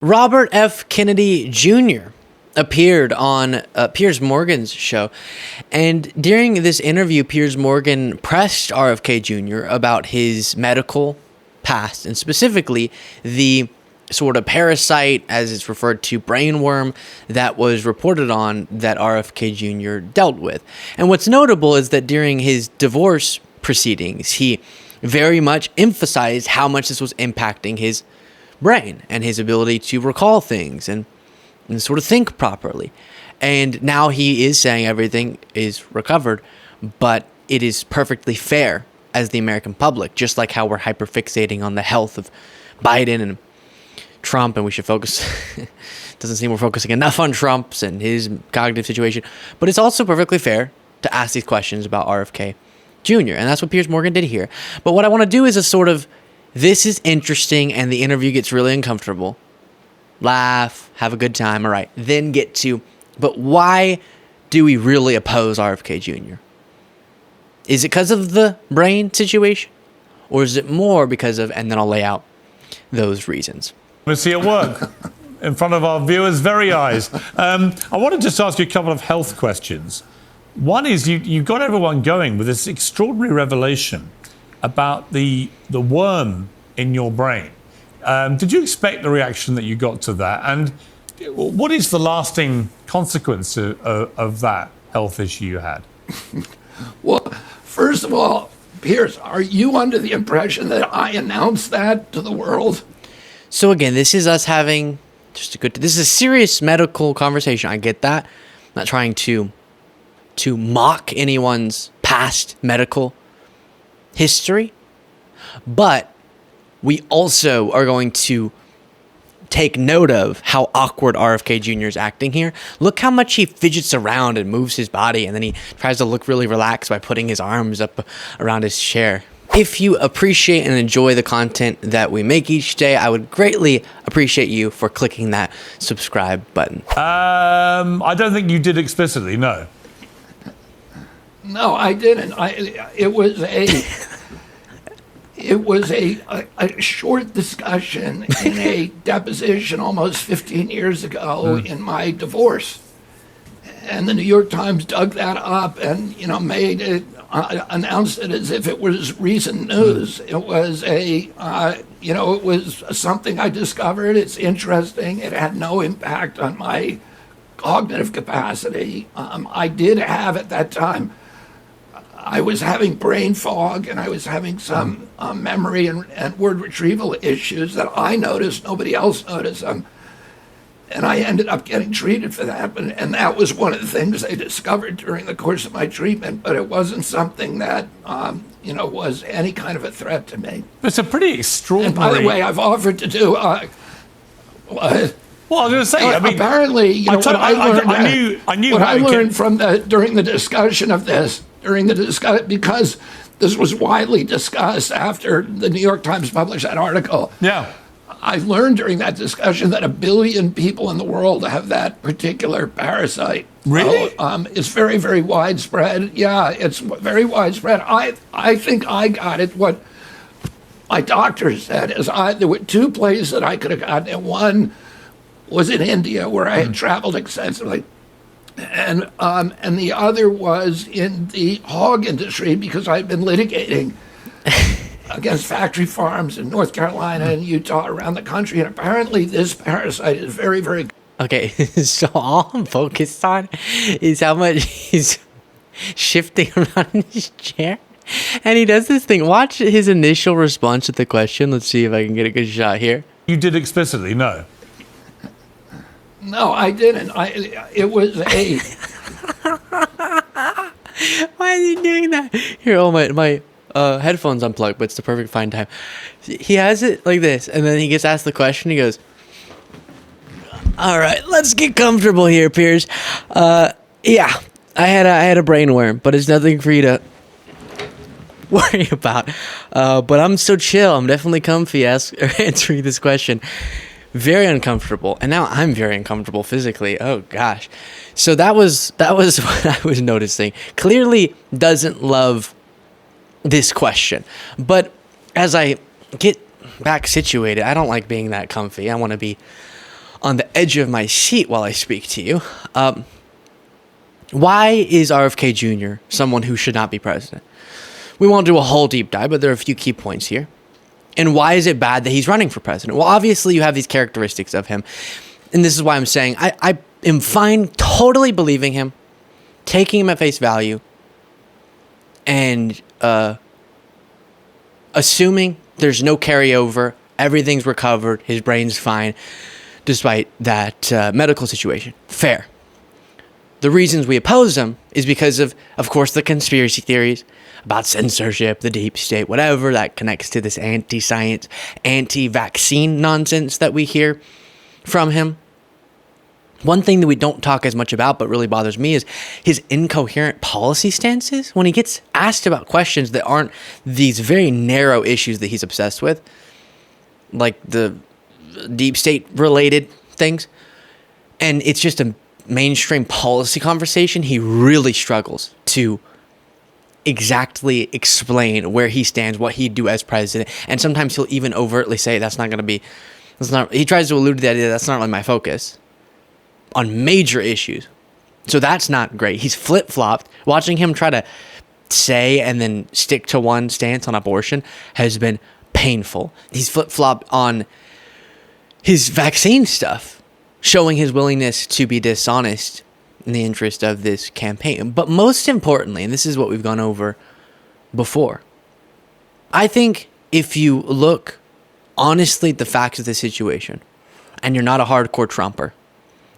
Robert F. Kennedy Jr. appeared on Piers Morgan's show. And during this interview, Piers Morgan pressed RFK Jr. about his medical past, and specifically the sort of parasite, as it's referred to, brainworm, that was reported on that RFK Jr. dealt with. And what's notable is that during his divorce proceedings, he very much emphasized how much this was impacting his brain and his ability to recall things and sort of think properly. And now he is saying everything is recovered, but it is perfectly fair as the American public, just like how we're hyperfixating on the health of Biden and Trump, and we should focus. Doesn't seem we're focusing enough on Trump's and his cognitive situation, but it's also perfectly fair to ask these questions about RFK Jr., and that's what Piers Morgan did here. But what I want to do is a sort of, this is interesting, and the interview gets really uncomfortable. Laugh, have a good time, all right. Then get to, but why do we really oppose RFK Jr.? Is it because of the brain situation? Or is it more because of, and then I'll lay out those reasons. We see it work in front of our viewers' very eyes. I want to just ask you a couple of health questions. One is you got everyone going with this extraordinary revelation about the worm in your brain. Did you expect the reaction that you got to that? And what is the lasting consequence of that health issue you had? Well, first of all, Piers, are you under the impression that I announced that to the world? So again, this is us having this is a serious medical conversation. I get that. I'm not trying to mock anyone's past medical history, but we also are going to take note of how awkward RFK Jr. is acting here. Look how much he fidgets around and moves his body, and then he tries to look really relaxed by putting his arms up around his chair. If you appreciate and enjoy the content that we make each day, I would greatly appreciate you for clicking that subscribe button. I don't think you did explicitly, no. No, I didn't. It was a short discussion in a deposition almost 15 years ago in my divorce. And the New York Times dug that up and, made it, announced it as if it was recent news. It was it was something I discovered. It's interesting. It had no impact on my cognitive capacity. I did have at that time, I was having brain fog, and I was having some memory and word retrieval issues that I noticed. Nobody else noticed them. And I ended up getting treated for that. And that was one of the things they discovered during the course of my treatment. But it wasn't something that, was any kind of a threat to me. It's a pretty extraordinary... And by the way, I've offered to do... Well, I was going to say, apparently, what I learned from during the discussion of this, because this was widely discussed after the New York Times published that article. Yeah. I learned during that discussion that 1 billion people in the world have that particular parasite. Really? So, it's very, very widespread. Yeah, it's very widespread. I think I got it. What my doctor said is there were 2 places that I could have gotten it. One was in India, where I had traveled extensively. And the other was in the hog industry, because I've been litigating against factory farms in North Carolina and Utah, around the country. And apparently this parasite is very, very... Okay, so all I'm focused on is how much he's shifting around in his chair. And he does this thing. Watch his initial response to the question. Let's see if I can get a good shot here. You did explicitly, no. No, I didn't. It was a... Why is he doing that? Here, my headphones unplugged, but it's the perfect fine time. He has it like this, and then he gets asked the question. He goes, "All right, let's get comfortable here, Piers. Yeah, I had a brainworm, but it's nothing for you to worry about. But I'm so chill. I'm definitely comfy answering this question. Very uncomfortable, and now I'm very uncomfortable physically. Oh gosh." So that was what I was noticing. Clearly doesn't love this question. But as I get back situated, I don't like being that comfy. I want to be on the edge of my seat while I speak to you. Why is RFK Jr. someone who should not be president? We won't do a whole deep dive, but there are a few key points here. And why is it bad that he's running for president? Well, obviously you have these characteristics of him. And this is why I'm saying I am fine totally believing him, taking him at face value, and assuming there's no carryover, everything's recovered, his brain's fine, despite that medical situation. Fair. The reasons we oppose him is because of course, the conspiracy theories about censorship, the deep state, whatever that connects to this anti-science, anti-vaccine nonsense that we hear from him. One thing that we don't talk as much about, but really bothers me, is his incoherent policy stances when he gets asked about questions that aren't these very narrow issues that he's obsessed with, like the deep state related things. And it's just a mainstream policy conversation. He really struggles to exactly explain where he stands, what he'd do as president. And sometimes he'll even overtly say, he tries to allude to the idea that's not really my focus on major issues. So that's not great. He's flip-flopped. Watching him try to say and then stick to one stance on abortion has been painful. He's flip-flopped on his vaccine stuff, showing his willingness to be dishonest in the interest of this campaign. But most importantly, and this is what we've gone over before, I think if you look honestly at the facts of the situation, and you're not a hardcore Trumper,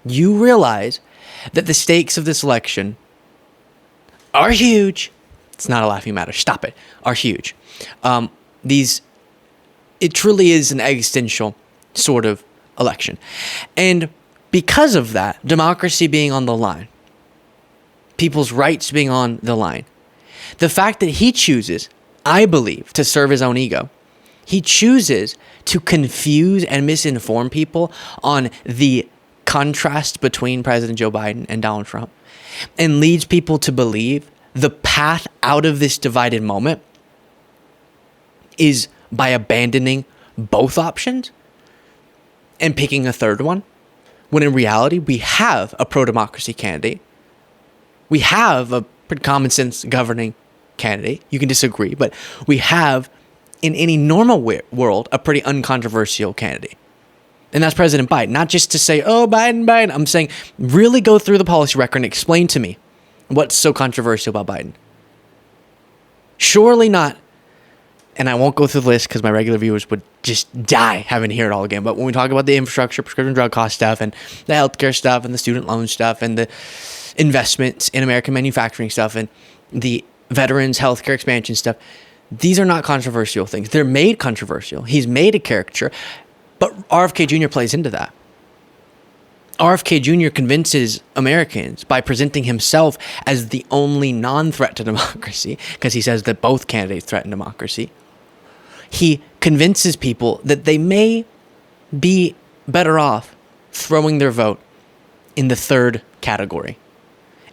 you realize that the stakes of this election are huge. It's not a laughing matter. Stop it. Are huge. It truly is an existential sort of election. And because of that, democracy being on the line, people's rights being on the line, the fact that he chooses, I believe, to serve his own ego, he chooses to confuse and misinform people on the contrast between President Joe Biden and Donald Trump, and leads people to believe the path out of this divided moment is by abandoning both options and picking a third one, when in reality, we have a pro-democracy candidate. We have a pretty common sense governing candidate. You can disagree, but we have, in any normal world, a pretty uncontroversial candidate. And that's President Biden. Not just to say, oh, Biden. I'm saying, really go through the policy record and explain to me what's so controversial about Biden. Surely not, and I won't go through the list because my regular viewers would just die having to hear it all again. But when we talk about the infrastructure, prescription drug cost stuff, and the healthcare stuff, and the student loan stuff, and the investments in American manufacturing stuff, and the veterans healthcare expansion stuff, these are not controversial things. They're made controversial. He's made a caricature, but RFK Jr. plays into that. RFK Jr. convinces Americans by presenting himself as the only non-threat to democracy, because he says that both candidates threaten democracy. He convinces people that they may be better off throwing their vote in the third category,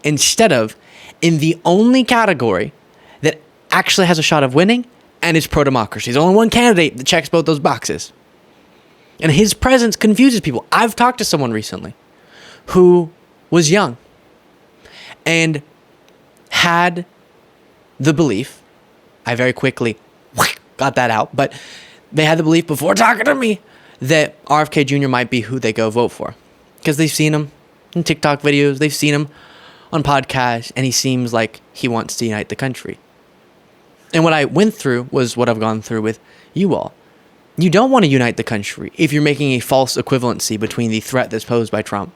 instead of in the only category that actually has a shot of winning and is pro-democracy. There's only one candidate that checks both those boxes. And his presence confuses people. I've talked to someone recently who was young and had the belief, I very quickly got that out, but they had the belief before talking to me that RFK Jr. might be who they go vote for. Because they've seen him in TikTok videos, they've seen him on podcasts, and he seems like he wants to unite the country. And what I went through was what I've gone through with you all. You don't want to unite the country if you're making a false equivalency between the threat that's posed by Trump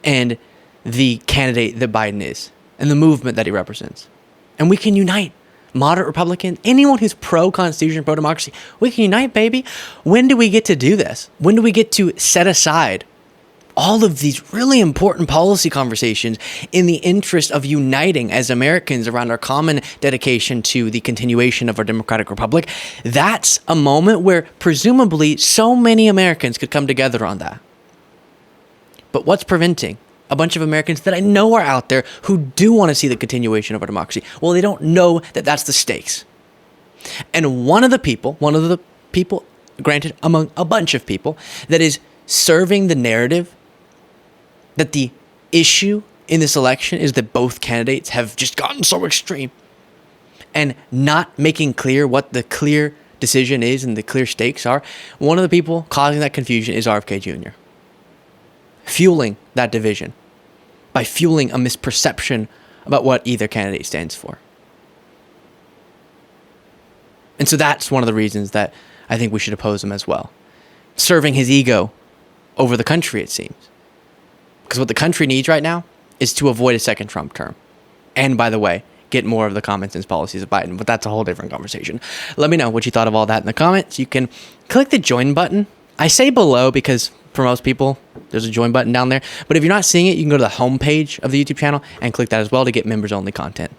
and the candidate that Biden is and the movement that he represents. And we can unite moderate Republicans, anyone who's pro-Constitution, pro-democracy. We can unite, baby. When do we get to do this? When do we get to set aside all of these really important policy conversations in the interest of uniting as Americans around our common dedication to the continuation of our democratic republic? That's a moment where presumably so many Americans could come together on that. But what's preventing a bunch of Americans that I know are out there who do want to see the continuation of our democracy? Well, they don't know that that's the stakes. And one of the people, granted among a bunch of people, that is serving the narrative that the issue in this election is that both candidates have just gotten so extreme, and not making clear what the clear decision is and the clear stakes are, one of the people causing that confusion is RFK Jr. Fueling that division by fueling a misperception about what either candidate stands for. And so that's one of the reasons that I think we should oppose him as well. Serving his ego over the country, it seems. Because what the country needs right now is to avoid a second Trump term. And by the way, get more of the common sense policies of Biden. But that's a whole different conversation. Let me know what you thought of all that in the comments. You can click the join button. I say below because for most people, there's a join button down there. But if you're not seeing it, you can go to the home page of the YouTube channel and click that as well to get members only content.